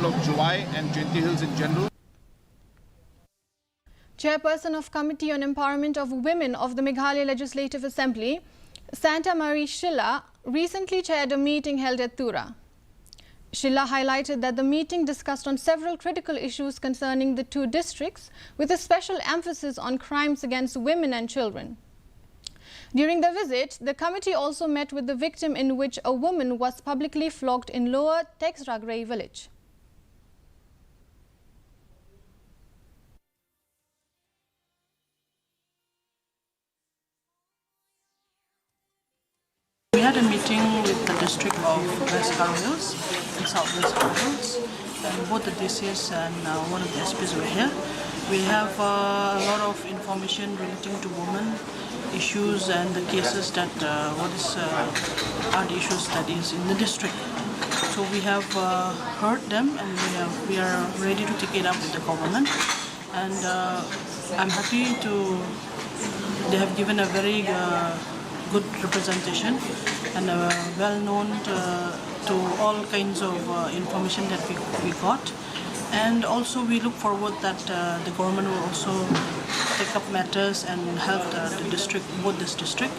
of Juwai and Jainti Hills in general. Chairperson of Committee on Empowerment of Women of the Meghalaya Legislative Assembly, Santa Marie Shilla, recently chaired a meeting held at Tura. Shilla highlighted that the meeting discussed on several critical issues concerning the two districts, with a special emphasis on crimes against women and children. During the visit, the committee also met with the victim in which a woman was publicly flogged in Lower Texragray village. We had a meeting with the district of West Garo Hills and South West Garo Hills, and both the DCs and one of the SPs were here. We have a lot of information relating to women issues and the cases that are the issues that is in the district. So we have heard them, and we are ready to take it up with the government. And I'm happy they have given a very good representation and well known to all kinds of information that we got. And also we look forward that the government will also take up matters and help the district, both this district.